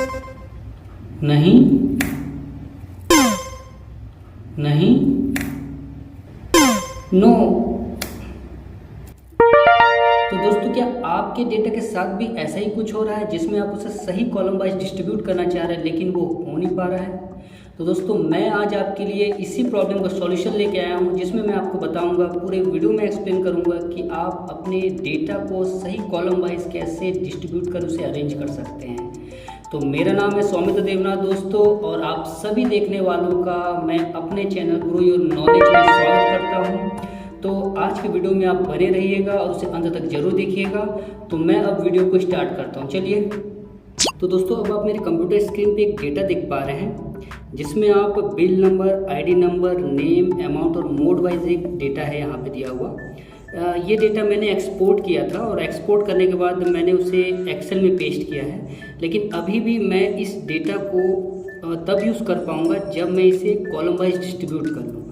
नहीं, नहीं, नो। तो दोस्तों, क्या आपके डेटा के साथ भी ऐसा ही कुछ हो रहा है जिसमें आप उसे सही कॉलम वाइज डिस्ट्रीब्यूट करना चाह रहे हैं लेकिन वो हो नहीं पा रहा है? तो दोस्तों, मैं आज आपके लिए इसी प्रॉब्लम का सॉल्यूशन लेके आया हूँ, जिसमें मैं आपको बताऊंगा, पूरे वीडियो में एक्सप्लेन करूंगा कि आप अपने डेटा को सही कॉलम वाइज कैसे डिस्ट्रीब्यूट कर उसे अरेंज कर सकते हैं। तो मेरा नाम है सौमित्र देवनाथ दोस्तों, और आप सभी देखने वालों का मैं अपने चैनल ग्रो योर नॉलेज में स्वागत करता हूँ। तो आज की वीडियो में आप बने रहिएगा और उसे अंत तक जरूर देखिएगा। तो मैं अब वीडियो को स्टार्ट करता हूँ, चलिए। तो दोस्तों, अब आप मेरे कंप्यूटर स्क्रीन पे एक डेटा देख पा रहे हैं जिसमें आप bill number, ID number, name, amount और मोड वाइज एक डेटा है यहाँ पे दिया हुआ। ये डेटा मैंने एक्सपोर्ट किया था और एक्सपोर्ट करने के बाद मैंने उसे एक्सेल में पेस्ट किया है, लेकिन अभी भी मैं इस डेटा को तब यूज़ कर पाऊँगा जब मैं इसे कॉलम वाइज डिस्ट्रीब्यूट कर लूँ।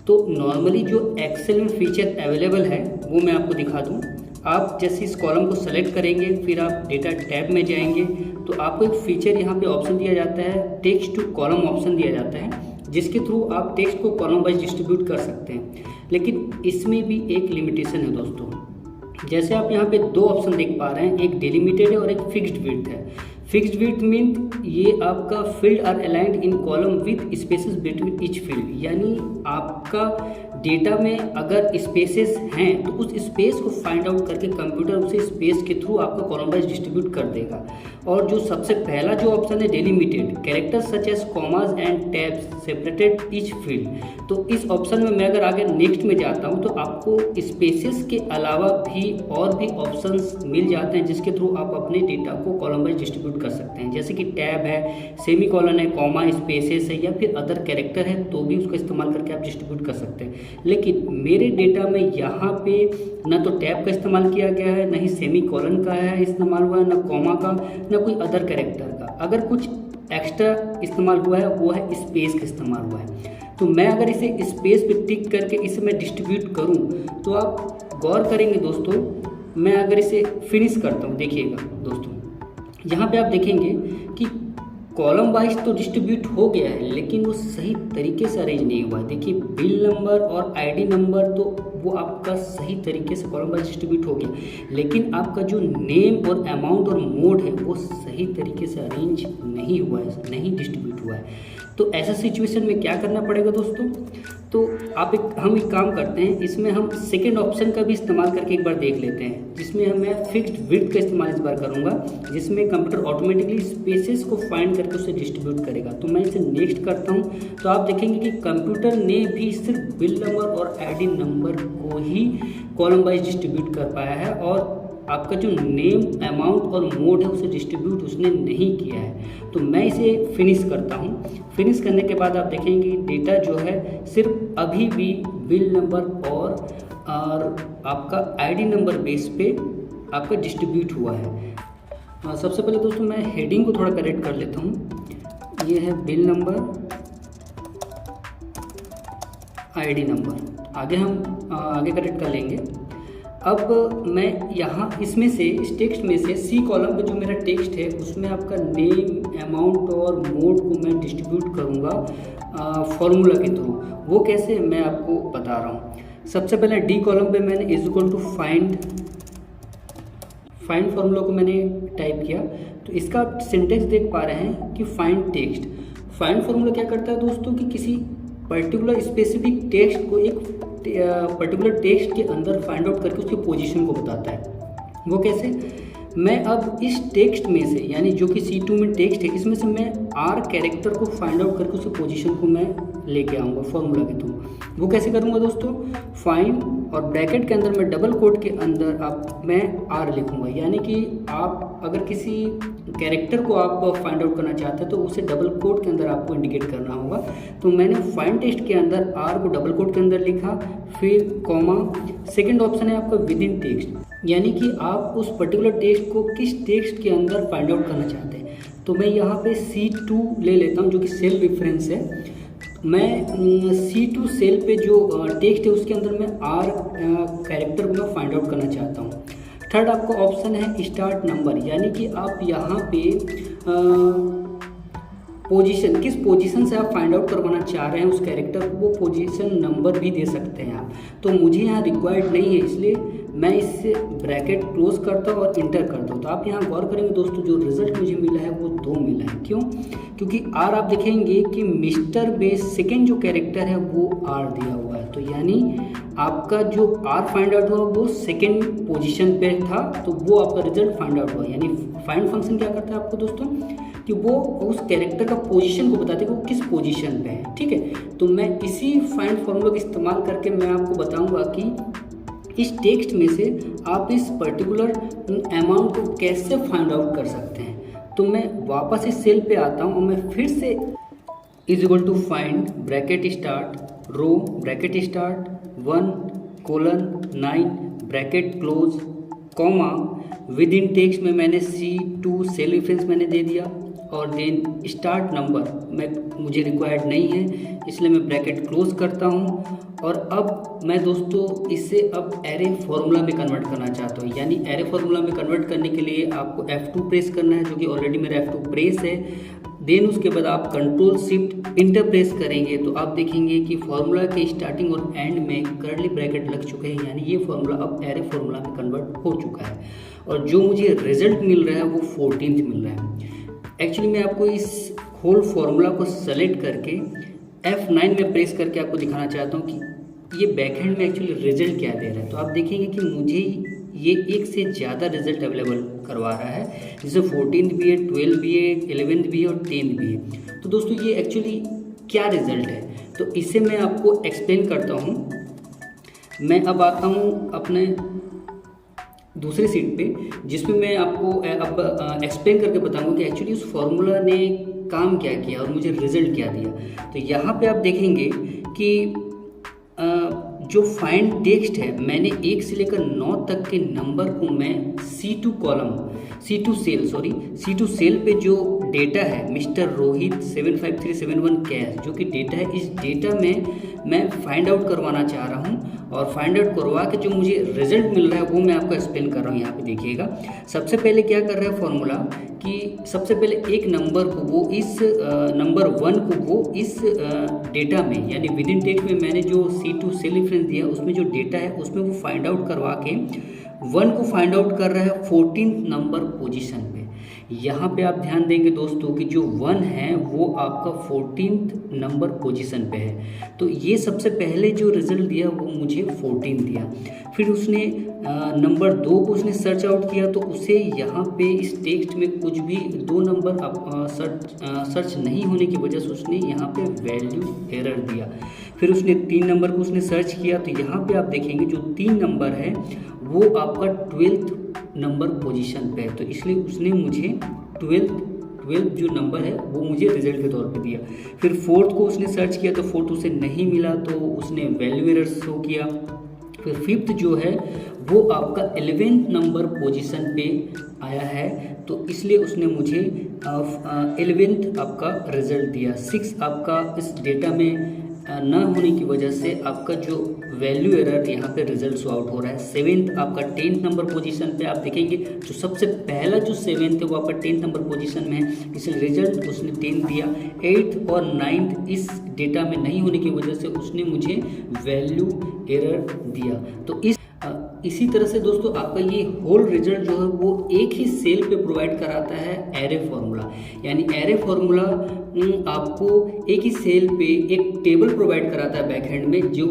तो नॉर्मली जो एक्सेल में फीचर अवेलेबल है वो मैं आपको दिखा दूँ। आप जैसे इस कॉलम को सेलेक्ट करेंगे, फिर आप डेटा टैब में जाएंगे तो आपको एक फीचर यहाँ पे ऑप्शन दिया जाता है, टेक्स्ट टू कॉलम ऑप्शन दिया जाता है, जिसके थ्रू आप टेक्स्ट को कॉलम वाइज डिस्ट्रीब्यूट कर सकते हैं। लेकिन इसमें भी एक लिमिटेशन है दोस्तों। जैसे आप यहाँ पे दो ऑप्शन देख पा रहे हैं, एक डिलिमिटेड है और एक फिक्स्ड विड्थ है। फिक्स्ड विड्थ मीन ये आपका field are aligned in column with spaces between each field, यानी आपका डेटा में अगर स्पेसेस हैं तो उस स्पेस को फाइंड आउट करके कंप्यूटर उसे स्पेस के थ्रू आपका कॉलम वाइज डिस्ट्रीब्यूट कर देगा। और जो सबसे पहला जो ऑप्शन है delimited, characters such as commas and tabs separated each field, तो इस ऑप्शन में मैं अगर आगे नेक्स्ट में जाता हूं तो आपको स्पेसेस के अलावा भी और भी ऑप्शंस मिल जाते हैं जिसके थ्रू आप अपने डेटा को कॉलम वाइज डिस्ट्रीब्यूट कर सकते हैं। जैसे कि टैब है, सेमी कॉलन है, कॉमा, स्पेसेस है, या फिर अदर कैरेक्टर है तो भी उसका इस्तेमाल करके आप डिस्ट्रीब्यूट कर सकते हैं। लेकिन मेरे डेटा में यहाँ पे न तो टैब का इस्तेमाल किया गया है, न ही सेमी कॉलन का है इस्तेमाल हुआ है, न कॉमा का, न कोई अदर कैरेक्टर का। अगर कुछ एक्स्ट्रा इस्तेमाल हुआ है वो है स्पेस का इस्तेमाल हुआ है। तो मैं अगर इसे स्पेस पे टिक करके इसे मैं डिस्ट्रीब्यूट करूं तो आप गौर करेंगे दोस्तों, मैं अगर इसे फिनिश करता हूं, देखिएगा दोस्तों, यहाँ पे आप देखेंगे कि कॉलम वाइज तो डिस्ट्रीब्यूट हो गया है लेकिन वो सही तरीके से अरेंज नहीं हुआ है। देखिए, बिल नंबर और आईडी नंबर तो वो आपका सही तरीके से कॉलम वाइज डिस्ट्रीब्यूट हो गया, लेकिन आपका जो नेम और अमाउंट और मोड है वो सही तरीके से अरेंज नहीं हुआ है, नहीं डिस्ट्रीब्यूट हुआ है। तो ऐसा सिचुएशन में क्या करना पड़ेगा दोस्तों? तो हम एक काम करते हैं, इसमें हम सेकेंड ऑप्शन का भी इस्तेमाल करके एक बार देख लेते हैं, जिसमें मैं फिक्स्ड विड्थ का इस्तेमाल इस बार करूंगा, जिसमें कंप्यूटर ऑटोमेटिकली स्पेसेस को फाइंड करके उसे डिस्ट्रीब्यूट करेगा। तो मैं इसे नेक्स्ट करता हूं तो आप देखेंगे कि कंप्यूटर ने भी सिर्फ बिल नंबर और आईडी नंबर को ही कॉलम वाइज डिस्ट्रीब्यूट कर पाया है, और आपका जो नेम, अमाउंट और मोड है उसे डिस्ट्रीब्यूट उसने नहीं किया है। तो मैं इसे फिनिश करता हूँ। फिनिश करने के बाद आप देखेंगे डेटा जो है सिर्फ अभी भी बिल नंबर और आपका आईडी नंबर बेस पे आपका डिस्ट्रीब्यूट हुआ है। सबसे पहले दोस्तों मैं हेडिंग को थोड़ा करेक्ट कर लेता हूँ। ये है बिल नंबर, आईडी नंबर, आगे हम आगे करेक्ट कर लेंगे। अब मैं यहाँ इसमें से, इस टेक्स्ट में से सी कॉलम पे जो मेरा टेक्स्ट है उसमें आपका नेम, अमाउंट और मोड को मैं डिस्ट्रीब्यूट करूँगा फॉर्मूला के थ्रू। वो कैसे, मैं आपको बता रहा हूँ। सबसे पहले डी कॉलम पे मैंने is equal to find formula को मैंने टाइप किया, तो इसका आप सिंटेक्स देख पा रहे हैं कि फाइंड टेक्स्ट। फाइंड फार्मूला क्या करता है दोस्तों कि किसी पर्टिकुलर स्पेसिफिक टेक्स्ट को एक पर्टिकुलर टेक्स्ट के अंदर फाइंड आउट करके उसकी पोजीशन को बताता है। वो कैसे, मैं अब इस टेक्स्ट में से, यानी जो कि C2 में टेक्स्ट है, इसमें से मैं R कैरेक्टर को फाइंड आउट करके उसकी पोजीशन को मैं लेके आऊँगा फॉर्मूला के थ्रू। वो कैसे करूँगा दोस्तों, फाइंड और ब्रैकेट के अंदर मैं डबल कोट के अंदर मैं R लिखूँगा, यानी कि आप अगर किसी कैरेक्टर को आप फाइंड आउट करना चाहते हैं तो उसे डबल कोट के अंदर आपको इंडिकेट करना होगा। तो मैंने फाइंड टेक्स्ट के अंदर R को डबल कोट के अंदर लिखा, फिर कॉमा, सेकेंड ऑप्शन है आपका विद इन टेक्स्ट, यानी कि आप उस पर्टिकुलर टेक्स्ट को किस टेक्स्ट के अंदर फाइंड आउट करना चाहते हैं। तो मैं यहाँ पे C2 ले लेता हूँ जो कि सेल रेफरेंस है। मैं C2 सेल पे जो टेक्स्ट है उसके अंदर मैं R कैरेक्टर को मैं फाइंड आउट करना चाहता हूँ। थर्ड आपका ऑप्शन है स्टार्ट नंबर, यानी कि आप यहाँ पे पोजीशन, किस पोजीशन से आप फाइंड आउट करवाना चाह रहे हैं उस कैरेक्टर को, वो पोजीशन नंबर भी दे सकते हैं आप। तो मुझे यहाँ रिक्वायर्ड नहीं है, इसलिए मैं इससे ब्रैकेट क्लोज करता हूँ और इंटर करता हूँ। तो आप यहाँ गौर करेंगे दोस्तों, जो रिजल्ट मुझे मिला है वो 2 मिला है। क्यों? क्योंकि आर आप देखेंगे कि मिस्टर बेस सेकेंड जो कैरेक्टर है वो आर दिया हुआ है, तो यानी आपका जो आर फाइंड आउट हुआ वो सेकेंड पोजीशन पे था, तो वो आपका रिजल्ट फाइंड आउट हुआ। यानी फाइंड फंक्शन क्या करता है आपको दोस्तों, कि वो उस कैरेक्टर का पोजीशन को बताते हैं कि वो किस पोजीशन पे है। ठीक है, तो मैं इसी फाइंड फॉर्मूला का इस्तेमाल करके मैं आपको बताऊंगा कि इस टेक्स्ट में से आप इस पर्टिकुलर अमाउंट को कैसे फाइंड आउट कर सकते हैं। तो मैं वापस इस सेल पे आता हूँ और मैं फिर से is equal to find bracket start row bracket start 1:9 bracket close comma within text में मैंने C2 सेल रेफरेंस मैंने दे दिया और देन स्टार्ट नंबर मुझे रिक्वायर्ड नहीं है, इसलिए मैं ब्रैकेट क्लोज करता हूँ। और अब मैं दोस्तों इसे अब एरे फॉर्मूला में कन्वर्ट करना चाहता हूँ। यानी एरे फॉर्मूला में कन्वर्ट करने के लिए आपको F2 प्रेस करना है, जो कि ऑलरेडी मेरा F2 प्रेस है। देन उसके बाद आप कंट्रोल शिफ्ट इंटर प्रेस करेंगे तो आप देखेंगे कि फार्मूला के स्टार्टिंग और एंड में कर्ली ब्रैकेट लग चुके हैं, यानी ये फार्मूला अब एरे फार्मूला में कन्वर्ट हो चुका है। और जो मुझे रिजल्ट मिल रहा है वो 14th मिल रहा है। एक्चुअली मैं आपको इस होल फार्मूला को सेलेक्ट करके F9 में प्रेस करके आपको दिखाना चाहता हूँ कि ये बैकहैंड में एक्चुअली रिजल्ट क्या दे रहा है। तो आप देखेंगे कि मुझे ये एक से ज़्यादा रिजल्ट अवेलेबल करवा रहा है, जिसमें 14th भी है, 12th भी है, 11th भी है और 10th भी है। तो दोस्तों ये एक्चुअली क्या रिजल्ट है, तो इसे मैं आपको एक्सप्लेन करता हूँ। मैं अब आता हूँ अपने दूसरी सीट पे, जिसमें मैं आपको अब एक्सप्लेन करके बताऊंगा कि एक्चुअली उस फॉर्मूला ने काम क्या किया और मुझे रिजल्ट क्या दिया। तो यहाँ पे आप देखेंगे कि जो फाइंड टेक्स्ट है, मैंने 1 से लेकर 9 तक के नंबर को मैं C2 सेल पे जो डेटा है मिस्टर रोहित 75371 कैश, जो कि डेटा है, इस डेटा में मैं फाइंड आउट करवाना चाह रहा हूँ। और फाइंड आउट करवा के जो मुझे रिजल्ट मिल रहा है वो मैं आपको एक्सप्लेन कर रहा हूँ। यहाँ पे देखिएगा, सबसे पहले क्या कर रहा है फॉर्मूला कि सबसे पहले एक नंबर को वो इस नंबर 1 को वो इस डेटा में, यानी विद इन टेक्स्ट में मैंने जो C2 सेल रेफरेंस दिया उसमें जो डेटा है उसमें वो फाइंड आउट करवा के 1 को फाइंड आउट कर रहा है 14th नंबर पोजीशन पे। यहाँ पे आप ध्यान देंगे दोस्तों कि जो 1 है वो आपका 14th नंबर पोजीशन पे है। तो ये सबसे पहले जो रिजल्ट दिया वो मुझे 14 दिया। फिर उसने नंबर 2 को उसने सर्च आउट किया, तो उसे यहाँ पे इस टेक्स्ट में कुछ भी 2 नंबर सर्च नहीं होने की वजह से उसने यहाँ पे वैल्यू एरर दिया। फिर उसने 3 नंबर को उसने सर्च किया, तो यहाँ पे आप देखेंगे जो 3 नंबर है वो आपका 12th नंबर पोजीशन पे है, तो इसलिए उसने मुझे 12 जो नंबर है वो मुझे रिजल्ट के तौर पे दिया। फिर 4th को उसने सर्च किया तो 4th उसे नहीं मिला, तो उसने वैल्यू एरर शो किया। फिर 5th जो है वो आपका 11th नंबर पोजीशन पे आया है, तो इसलिए उसने मुझे 11th आपका रिजल्ट दिया। 6 आपका इस डेटा में ना होने की वजह से आपका जो वैल्यू एरर यहाँ पे रिजल्ट शो आउट हो रहा है। 7th आपका 10th नंबर पोजीशन पे आप देखेंगे जो सबसे पहला जो 7th है वो आपका 10th नंबर पोजीशन में है, इसलिए रिजल्ट उसने 10 दिया। 8th और 9th इस डेटा में नहीं होने की वजह से उसने मुझे वैल्यू एरर दिया। तो इसी तरह से दोस्तों आपका ये होल रिजल्ट जो है वो एक ही सेल पे प्रोवाइड कराता है एरे फॉर्मूला। यानी एरे फॉर्मूला आपको एक ही सेल पे एक टेबल प्रोवाइड कराता है बैकहैंड में, जो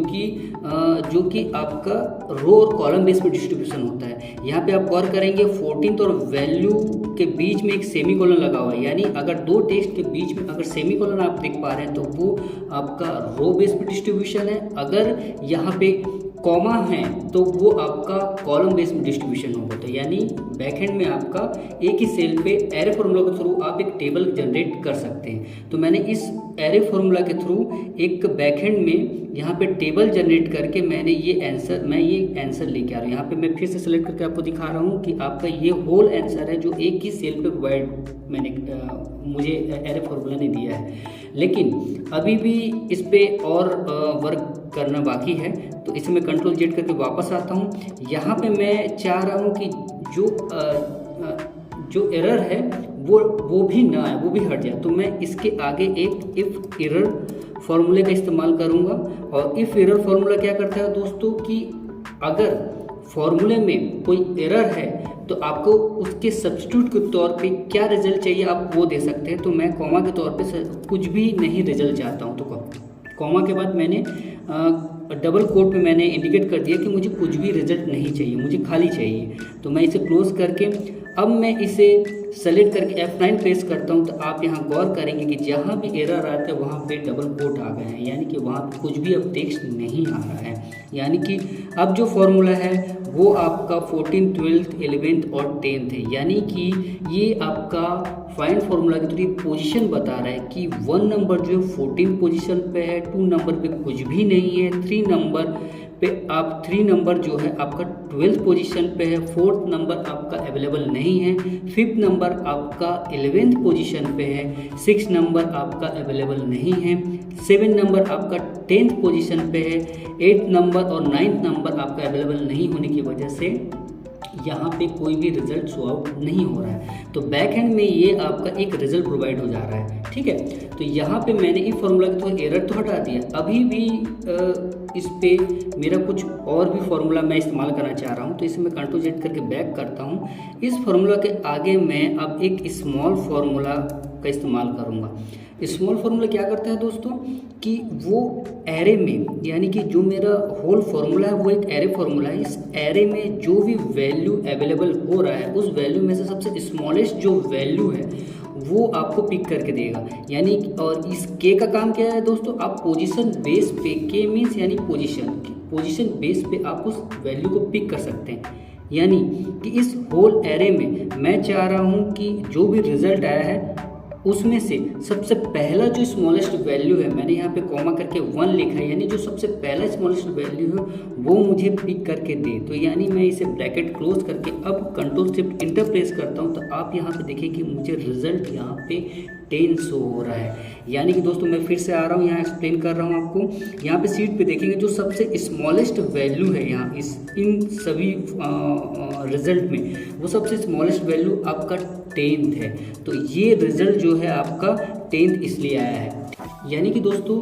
कि आपका रो और कॉलम बेस पे डिस्ट्रीब्यूशन होता है। यहाँ पे आप गौर करेंगे 14th और वैल्यू के बीच में एक सेमी कॉलन लगा हुआ है, यानी अगर 2 टेक्स्ट के बीच में अगर सेमी कॉलन आप देख पा रहे हैं तो वो आपका रो बेस पे डिस्ट्रीब्यूशन है। अगर यहाँ पे कॉमा है तो वो आपका कॉलम बेस में डिस्ट्रीब्यूशन होगा। तो यानी बैकएंड में आपका एक ही सेल पे एरे फार्मूला के थ्रू आप एक टेबल जनरेट कर सकते हैं। तो मैंने इस एरे फार्मूला के थ्रू एक बैकएंड में यहाँ पे टेबल जनरेट करके मैंने ये आंसर लेके आ रहा हूँ। यहाँ पे मैं फिर से सेलेक्ट करके आपको दिखा रहा हूँ कि आपका ये होल आंसर है जो एक ही सेल पे प्रोवाइड मुझे एरे फार्मूला ने दिया है। लेकिन अभी भी इस पे और वर्क करना बाकी है, तो इसे मैं कंट्रोल जेड करके वापस आता हूँ। यहाँ पे मैं चाह रहा हूँ कि जो एरर है वो भी ना आए, वो भी हट जाए, तो मैं इसके आगे एक इफ़ एरर फॉर्मूले का इस्तेमाल करूँगा। और इफ़ एरर फॉर्मूला क्या करता है दोस्तों कि अगर फॉर्मूले में कोई एरर है तो आपको उसके सब्स्टिट्यूट के तौर पे क्या रिजल्ट चाहिए आप वो दे सकते हैं। तो मैं कॉमा के तौर पे कुछ भी नहीं रिजल्ट चाहता हूँ, तो कॉमा के बाद मैंने डबल कोट में मैंने इंडिकेट कर दिया कि मुझे कुछ भी रिजल्ट नहीं चाहिए, मुझे खाली चाहिए। तो मैं इसे क्लोज करके अब मैं इसे सेलेक्ट करके F9 प्रेस करता हूँ। तो आप यहाँ गौर करेंगे कि जहाँ भी एरर आता है वहाँ पे डबल कोट आ गए हैं, यानी कि वहाँ पे कुछ भी अब टेक्स्ट नहीं आ रहा है। यानी कि अब जो फॉर्मूला है वो आपका 14, 12, 11 और 10 है। यानी कि ये आपका फाइंड फार्मूला के थ्रू पोजीशन बता रहा है कि 1 नंबर जो है 14 पोजीशन पे है, 2 नंबर पे कुछ भी नहीं है, 3 नंबर पे आप 3 नंबर जो है आपका 12th पोजीशन पे है, 4th नंबर आपका अवेलेबल नहीं है, 5th नंबर आपका 11th पोजीशन पे है, 6th नंबर आपका अवेलेबल नहीं है, 7 नंबर आपका 10th पोजीशन पे है, 8th नंबर और 9th नंबर आपका अवेलेबल नहीं होने की वजह से यहाँ पे कोई भी रिजल्ट शो आउट नहीं हो रहा है। तो बैक एंड में ये आपका एक रिजल्ट प्रोवाइड हो जा रहा है, ठीक है। तो यहाँ पे मैंने इस फॉर्मूला के थ्रू एरर तो हटा दिया, अभी भी इस पे मेरा कुछ और भी फार्मूला मैं इस्तेमाल करना चाह रहा हूँ। तो इसे मैं कंट्रोल जेड करके बैक करता हूँ। इस फार्मूला के आगे मैं अब एक स्मॉल फार्मूला का इस्तेमाल करूँगा। स्मॉल फार्मूला क्या करता है दोस्तों कि वो एरे में, यानी कि जो मेरा होल फार्मूला है वो एक एरे फार्मूला है, इस एरे में जो भी वैल्यू अवेलेबल हो रहा है उस वैल्यू में से सबसे स्मॉलेस्ट जो वैल्यू है वो आपको पिक करके देगा। यानी और इस के का काम क्या है दोस्तों, आप पोजीशन बेस पे, के मीन्स यानी पोजीशन बेस पे आप उस वैल्यू को पिक कर सकते हैं। यानी कि इस होल एरे में मैं चाह रहा हूँ कि जो भी रिजल्ट आया है उसमें से सबसे पहला जो स्मॉलेस्ट वैल्यू है, मैंने यहाँ पे कॉमा करके 1 लिखा है, यानी जो सबसे पहला स्मॉलेस्ट वैल्यू है वो मुझे पिक करके दे। तो यानी मैं इसे ब्रैकेट क्लोज करके अब कंट्रोल शिफ्ट इंटर प्रेस करता हूँ। तो आप यहाँ पे देखें कि मुझे रिजल्ट यहाँ पे 10 शो हो रहा है। यानी कि दोस्तों मैं फिर से आ रहा हूँ, यहाँ एक्सप्लेन कर रहा हूँ आपको। यहाँ पे सीट पे देखेंगे जो सबसे स्मॉलेस्ट वैल्यू है यहाँ इन सभी रिजल्ट में, वो सबसे स्मॉलेस्ट वैल्यू आपका 10th है। तो ये रिजल्ट जो है आपका 10th इसलिए आया है। यानी कि दोस्तों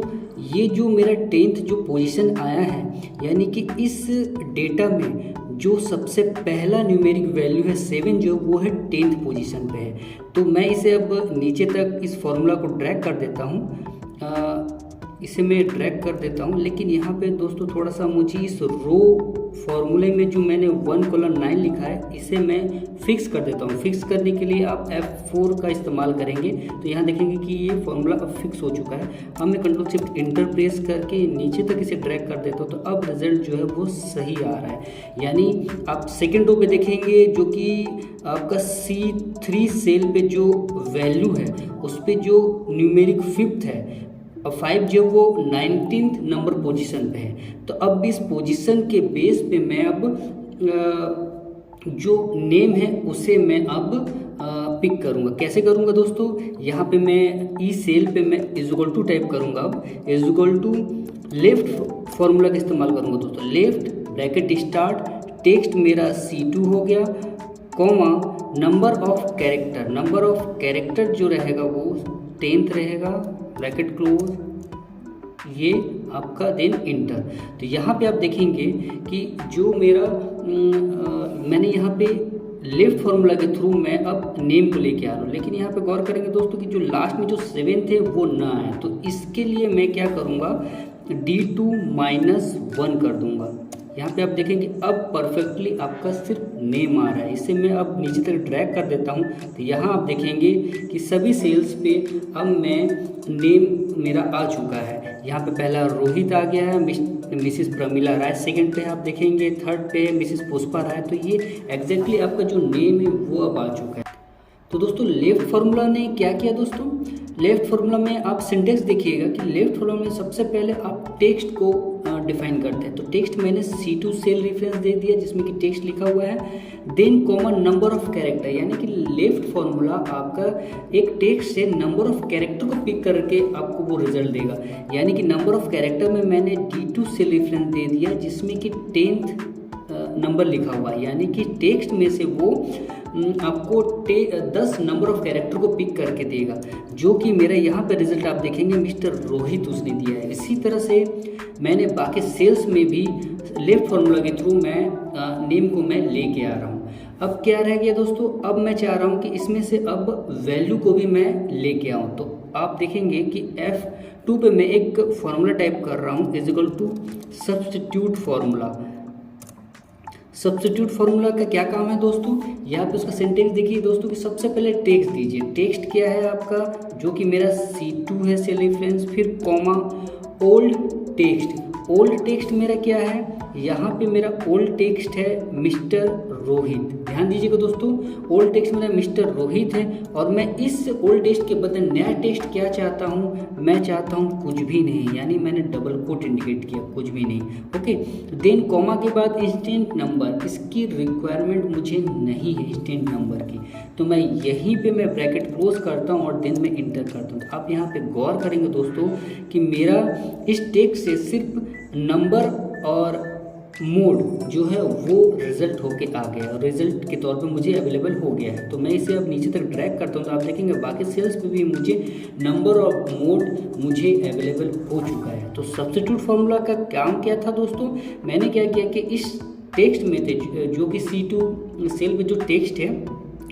ये जो मेरा 10th जो पोजीशन आया है, यानी कि इस डेटा में जो सबसे पहला न्यूमेरिक वैल्यू है 7 जो वो है 10th पोजीशन पे है। तो मैं इसे अब नीचे तक इस फॉर्मूला को ड्रैग कर देता हूँ, इसे मैं ड्रैग कर देता हूँ। लेकिन यहाँ पे दोस्तों थोड़ा सा मुझे इस रो फॉर्मूले में जो मैंने 1:9 लिखा है इसे मैं फिक्स कर देता हूँ। फिक्स करने के लिए आप F4 का इस्तेमाल करेंगे। तो यहाँ देखेंगे कि ये फॉर्मूला अब फिक्स हो चुका है। अब मैं कंट्रोल शिफ्ट इंटर प्रेस करके नीचे तक इसे ड्रैग कर देता हूँ। तो अब रिजल्ट जो है वो सही आ रहा है। यानी आप सेकेंड रो पे देखेंगे जो कि आपका C3 सेल पे जो वैल्यू है उस पर जो न्यूमेरिक 5th है, 5 जो वो 19th नंबर पोजीशन पे है। तो अब इस पोजीशन के बेस पे मैं अब जो नेम है उसे मैं अब पिक करूँगा। कैसे करूँगा दोस्तों, यहाँ पे मैं ई सेल पे मैं = टाइप करूँगा। अब = लेफ्ट फॉर्मूला का इस्तेमाल करूँगा दोस्तों। लेफ्ट ब्रैकेट स्टार्ट, टेक्स्ट मेरा C2 हो गया, कॉमा नंबर ऑफ कैरेक्टर जो रहेगा वो 10th रहेगा, ब्रैकेट क्लोज, ये आपका देन इंटर। तो यहाँ पे आप देखेंगे कि जो मेरा मैंने यहाँ पे लेफ्ट फार्मूला के थ्रू मैं अब नेम को लेके आ रहा हूँ। लेकिन यहाँ पे गौर करेंगे दोस्तों कि जो लास्ट में जो 7th है वो ना आए। तो इसके लिए मैं क्या करूँगा, D2-1 कर दूँगा। यहाँ पे आप देखेंगे अब परफेक्टली आपका सिर्फ नेम आ रहा है। इसे मैं अब नीचे तक ड्रैग कर देता हूँ। तो यहाँ आप देखेंगे कि सभी सेल्स पे अब मैं नेम मेरा आ चुका है। यहाँ पे पहला रोहित आ गया है, मिसिस प्रमिला राय सेकंड पे आप देखेंगे, थर्ड पे मिसिस पुष्पा राय। तो ये एग्जैक्टली आपका जो नेम है वो अब आ चुका है। तो दोस्तों लेफ्ट फार्मूला ने क्या किया दोस्तों, लेफ्ट फार्मूला में आप सिंटेक्स देखिएगा कि लेफ्ट फार्मूला में सबसे पहले आप टेक्स्ट को डिफाइन करते हैं। तो टेक्स्ट मैंने C2 सेल रेफरेंस दे दिया जिसमें कि टेक्स्ट लिखा हुआ है, then common number of character. यानी कि लेफ्ट फार्मूला आपका एक टेक्स्ट से नंबर ऑफ कैरेक्टर को पिक करके आपको वो रिजल्ट देगा। यानी कि नंबर ऑफ कैरेक्टर में मैंने D2 सेल रेफरेंस दे दिया जिसमें कि 10th नंबर लिखा हुआ है। यानी कि टेक्स्ट में से वो आपको 10 नंबर ऑफ कैरेक्टर को पिक करके देगा, जो कि मेरा यहाँ पे रिजल्ट आप देखेंगे मिस्टर रोहित उसने दिया है। इसी तरह से मैंने बाकी सेल्स में भी लेफ्ट फार्मूला के थ्रू मैं नेम को मैं लेके आ रहा हूँ। अब क्या रह गया दोस्तों, अब मैं चाह रहा हूँ कि इसमें से अब वैल्यू को भी मैं लेके आऊँ। तो आप देखेंगे कि F2 पे मैं एक फार्मूला टाइप कर रहा हूँ is equal to substitute formula. Substitute formula का क्या काम है दोस्तों, यहाँ पे उसका सेंटेंस देखिए दोस्तों कि सबसे पहले टेक्स्ट दीजिए। टेक्स्ट क्या है आपका, जो कि मेरा C2 है सेल रेफरेंस, फिर comma old text. Old text मेरा क्या है, यहाँ पे मेरा ओल्ड टेक्स्ट है मिस्टर रोहित। ध्यान दीजिएगा दोस्तों, ओल्ड टेक्स्ट मेरा मिस्टर रोहित है और मैं इस ओल्ड टेक्स्ट के बदले नया टेक्स्ट क्या चाहता हूँ, मैं चाहता हूँ कुछ भी नहीं, यानी मैंने डबल कोट इंडिकेट किया, कुछ भी नहीं। ओके, देन कॉमा के बाद इंस्टेंट नंबर, इसकी रिक्वायरमेंट मुझे नहीं है इंस्टेंट नंबर की, तो मैं यहीं पे मैं ब्रैकेट क्लोज करता हूँ और देन मैं इंटर करता हूँ। तो आप यहाँ पे गौर करेंगे दोस्तों कि मेरा इस टेक्स्ट से सिर्फ नंबर और मोड जो है वो रिजल्ट होके आ गया और रिजल्ट के तौर पे मुझे अवेलेबल हो गया है। तो मैं इसे अब नीचे तक ड्रैग करता हूँ तो आप देखेंगे बाकी सेल्स पे भी मुझे नंबर और मोड मुझे अवेलेबल हो चुका है। तो सब्स्टिट्यूट फार्मूला का काम क्या था दोस्तों, मैंने क्या किया कि इस टेक्स्ट में थे जो कि C2 सेल में जो टेक्स्ट है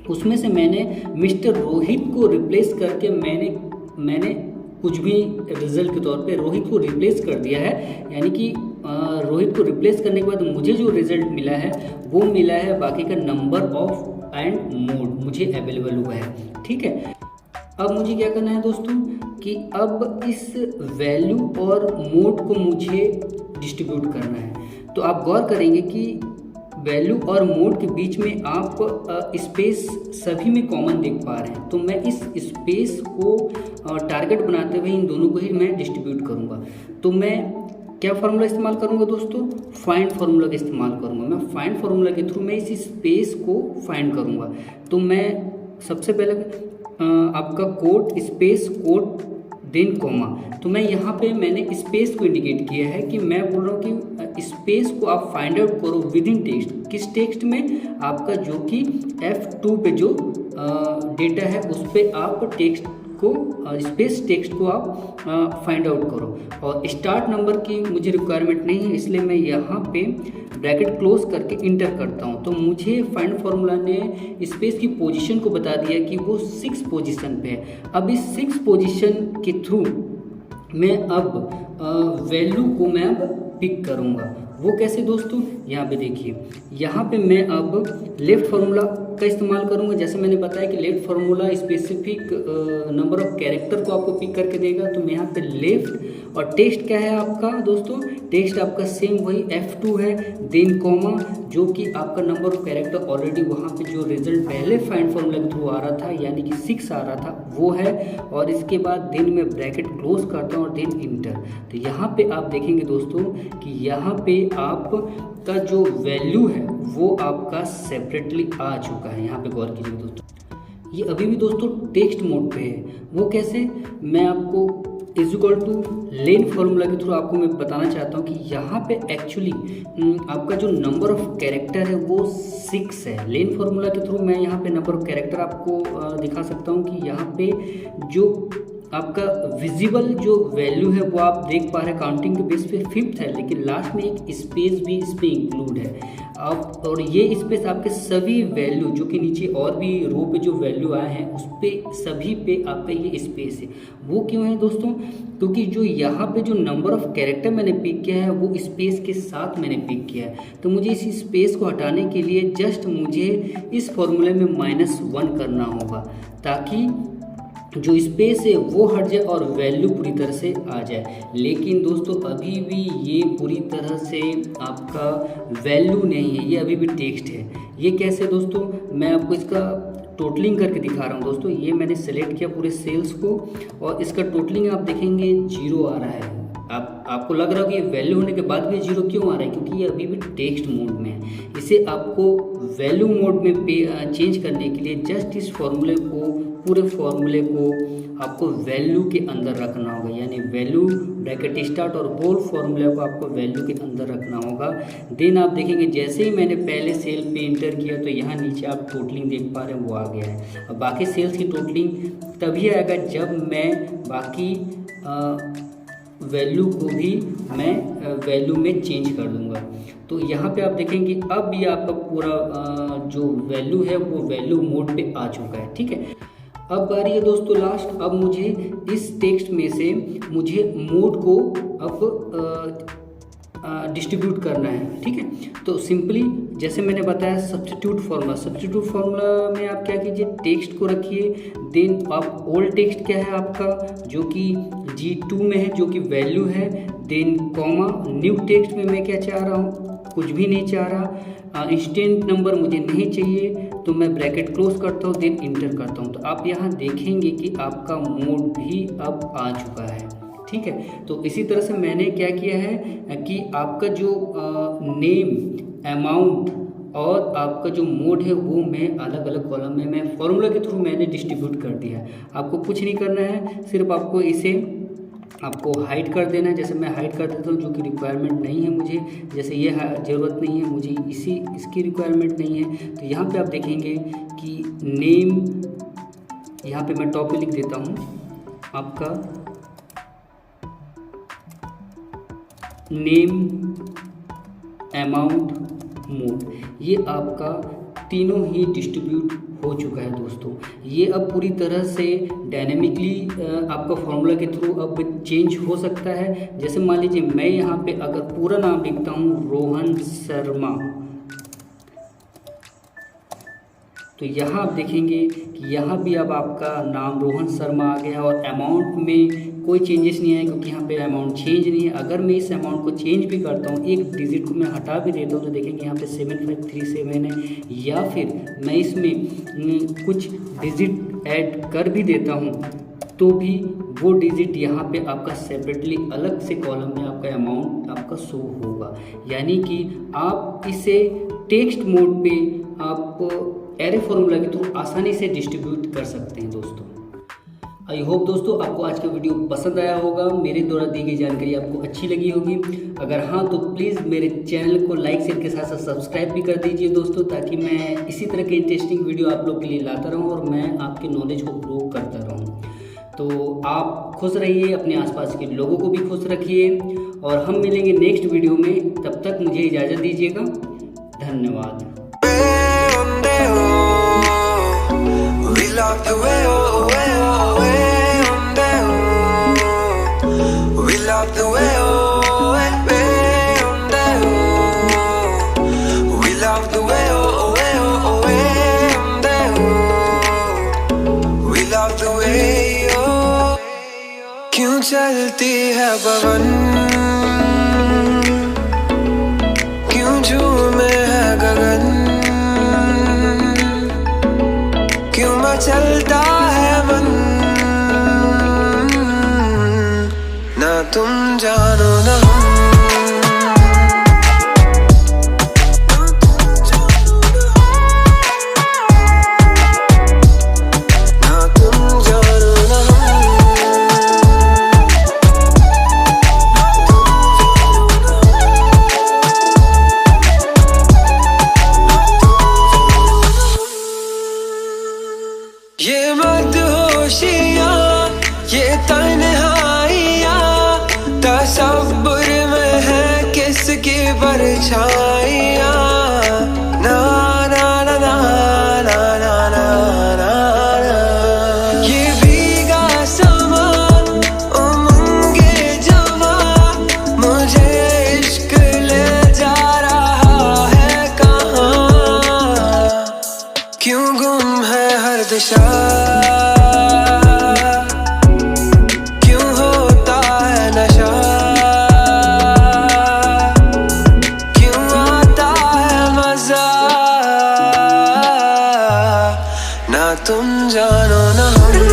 उसमें से मैंने मिस्टर रोहित को रिप्लेस करके मैंने कुछ भी रिजल्ट के तौर पे रोहित को रिप्लेस कर दिया है, यानी कि रोहित को रिप्लेस करने के बाद मुझे जो रिजल्ट मिला है वो मिला है बाकी का नंबर ऑफ एंड मोड मुझे अवेलेबल हुआ है। ठीक है, अब मुझे क्या करना है दोस्तों कि अब इस वैल्यू और मोड को मुझे डिस्ट्रीब्यूट करना है। तो आप गौर करेंगे कि वैल्यू और मोड के बीच में आप स्पेस सभी में कॉमन देख पा रहे हैं। तो मैं इस स्पेस को टारगेट बनाते हुए इन दोनों को ही मैं डिस्ट्रीब्यूट करूंगा। तो मैं क्या फार्मूला इस्तेमाल करूंगा दोस्तों, फाइंड फार्मूला का इस्तेमाल करूंगा। मैं फाइंड फार्मूला के थ्रू मैं इस स्पेस को फाइंड करूंगा। तो मैं सबसे पहले आपका code space code then comma, तो मैं यहाँ पे मैंने स्पेस को इंडिकेट किया है कि मैं बोल रहा हूँ कि स्पेस को आप फाइंड आउट करो विद इन टेक्स्ट। किस टेक्स्ट में, आपका जो कि F2 पे जो डेटा है उस पर आप टेक्स्ट को स्पेस टेक्स्ट को आप फाइंड आउट करो। और स्टार्ट नंबर की मुझे रिक्वायरमेंट नहीं है, इसलिए मैं यहाँ पे ब्रैकेट क्लोज करके इंटर करता हूँ। तो मुझे फाइंड फार्मूला ने स्पेस की पोजीशन को बता दिया कि वो 6 पोजीशन पे है। अब इस 6 पोजीशन के थ्रू मैं अब वैल्यू को मैं अब पिक करूँगा। वो कैसे दोस्तों, यहाँ पे देखिए, यहाँ पे मैं अब लेफ्ट फार्मूला का इस्तेमाल करूँगा। जैसे मैंने बताया कि left formula specific number of character को आपको पिक करके देगा। तो मैं यहाँ पे लेफ्ट और टेक्स्ट क्या है आपका दोस्तों, टेक्स्ट आपका सेम वही F2 है, देन कॉमा जो कि आपका नंबर ऑफ कैरेक्टर ऑलरेडी वहाँ पे जो रिजल्ट पहले फाइंड फार्मूला के थ्रू आ रहा था यानी कि 6 आ रहा था वो है, और इसके बाद देन मैं ब्रैकेट क्लोज करता हूँ और देन इंटर। तो यहाँ पे आप देखेंगे दोस्तों कि यहाँ पे आपका जो वैल्यू है वो आपका सेपरेटली आ चुका है। यहाँ पे गौर कीजिए दोस्तों, ये अभी भी दोस्तों टेक्स्ट मोड पे है। वो कैसे, मैं आपको is equal two lane formula के थ्रू आपको मैं बताना चाहता हूँ कि यहाँ पे एक्चुअली आपका जो नंबर ऑफ कैरेक्टर है वो 6 है। लेन फार्मूला के थ्रू मैं यहाँ पे नंबर ऑफ कैरेक्टर आपको दिखा सकता हूँ कि यहाँ पे जो आपका विजिबल जो वैल्यू है वो आप देख पा रहे हैं काउंटिंग के बेस पे 5th है, लेकिन लास्ट में एक स्पेस भी इस पर इंक्लूड है। आप और ये स्पेस आपके सभी वैल्यू जो कि नीचे और भी रो पे जो वैल्यू आए हैं उस पे सभी पे आपका ये स्पेस है। वो क्यों है दोस्तों, क्योंकि जो यहाँ पे जो नंबर ऑफ कैरेक्टर मैंने पिक किया है वो स्पेस के साथ मैंने पिक किया है। तो मुझे इस स्पेस को हटाने के लिए जस्ट मुझे इस फॉर्मूले में -1 करना होगा ताकि जो स्पेस है वो हट जाए और वैल्यू पूरी तरह से आ जाए। लेकिन दोस्तों अभी भी ये पूरी तरह से आपका वैल्यू नहीं है, ये अभी भी टेक्स्ट है। ये कैसे दोस्तों, मैं आपको इसका टोटलिंग करके दिखा रहा हूँ दोस्तों। ये मैंने सेलेक्ट किया पूरे सेल्स को और इसका टोटलिंग आप देखेंगे 0 आ रहा है। आपको लग रहा होगा कि वैल्यू होने के बाद भी 0 क्यों आ रहा है, क्योंकि ये अभी भी टेक्स्ट मोड में है। इसे आपको वैल्यू मोड में चेंज करने के लिए जस्ट इस फॉर्मूले को पूरे फॉर्मूले को आपको वैल्यू के अंदर रखना होगा, यानी वैल्यू ब्रैकेट स्टार्ट और होल फार्मूले को आपको वैल्यू के अंदर रखना होगा। देन आप देखेंगे जैसे ही मैंने पहले सेल पे इंटर किया तो यहाँ नीचे आप टोटलिंग देख पा रहे हैं वो आ गया है। अब बाकी सेल्स की टोटलिंग तभी आएगा जब मैं बाकी वैल्यू को भी मैं वैल्यू में चेंज कर दूंगा। तो यहाँ पे आप देखेंगे अब ये आपका पूरा जो वैल्यू है वो वैल्यू मोड पे आ चुका है। ठीक है, अब बारी है दोस्तों लास्ट। अब मुझे इस टेक्स्ट में से मुझे मोड को अब डिस्ट्रीब्यूट करना है। ठीक है, तो सिंपली जैसे मैंने बताया सब्स्टिट्यूट फार्मूला में आप क्या कीजिए, टेक्स्ट को रखिए। देन आप ओल्ड टेक्स्ट क्या है आपका जो कि G2 में है जो कि वैल्यू है। देन कॉमा न्यू टेक्स्ट में मैं क्या चाह रहा हूँ, कुछ भी नहीं चाह रहा। इंस्टेंट नंबर मुझे नहीं चाहिए तो मैं ब्रैकेट क्लोज करता हूँ, देन इंटर करता हूँ। तो आप यहाँ देखेंगे कि आपका मोड भी अब आ चुका है। ठीक है, तो इसी तरह से मैंने क्या किया है कि आपका जो नेम, अमाउंट और आपका जो मोड है वो मैं अलग अलग कॉलम में मैं फॉर्मूला के थ्रू मैंने डिस्ट्रीब्यूट कर दिया है। आपको कुछ नहीं करना है, सिर्फ आपको इसे आपको हाइड कर देना है। जैसे मैं हाइड कर देता हूँ जो कि रिक्वायरमेंट नहीं है मुझे, जैसे ये ज़रूरत नहीं है मुझे, इसकी रिक्वायरमेंट नहीं है। तो यहाँ पे आप देखेंगे कि नेम, यहाँ पे मैं टॉप पे लिख देता हूँ आपका नेम, अमाउंट, मोड। ये आपका तीनों ही डिस्ट्रीब्यूट हो चुका है दोस्तों। ये अब पूरी तरह से डायनेमिकली आपका फॉर्मूला के थ्रू अब चेंज हो सकता है। जैसे मान लीजिए मैं यहाँ पे अगर पूरा नाम लिखता हूँ रोहन शर्मा, तो यहाँ आप देखेंगे कि यहाँ भी अब आपका नाम रोहन शर्मा आ गया और अमाउंट में कोई चेंजेस नहीं है क्योंकि यहाँ पे अमाउंट चेंज नहीं है। अगर मैं इस अमाउंट को चेंज भी करता हूँ, एक डिजिट को मैं हटा भी देता हूँ, तो देखेंगे यहाँ पे 7537 है। या फिर मैं इसमें कुछ डिजिट ऐड कर भी देता हूँ तो भी वो डिजिट यहाँ पे आपका सेपरेटली अलग से कॉलम में आपका अमाउंट आपका शो होगा। यानी कि आप इसे टेक्स्ट मोड पे आप एरे फॉर्मूला के थ्रू आसानी से डिस्ट्रीब्यूट कर सकते हैं दोस्तों। आई होप दोस्तों आपको आज का वीडियो पसंद आया होगा, मेरे द्वारा दी गई जानकारी आपको अच्छी लगी होगी। अगर हाँ तो प्लीज़ मेरे चैनल को लाइक शेयर के साथ साथ सब्सक्राइब भी कर दीजिए दोस्तों, ताकि मैं इसी तरह के इंटरेस्टिंग वीडियो आप लोग के लिए लाता रहूँ और मैं आपके नॉलेज को ग्रो करता रहूँ। तो आप खुश रहिए, अपने आसपास के लोगों को भी खुश रखिए और हम मिलेंगे नेक्स्ट वीडियो में। तब तक मुझे इजाज़त दीजिएगा, धन्यवाद। क्यों चलती है पवन, क्यों झूमे है गगन, क्यों मचलता है मन, ना तुम जानो ना हम। ये मदहोशियाँ, ये तन्हाइयाँ, तसव्वुर में है किसकी परछाइयाँ। ना ना ना ना ना ना ना ना ना। ये भीगा समा, उमंगे जमा, मुझे इश्क ले जा रहा है कहाँ। क्यों गुम है हर दिशा, क्यों होता है नशा, क्यों आता है मजा, ना तुम जानो ना हम।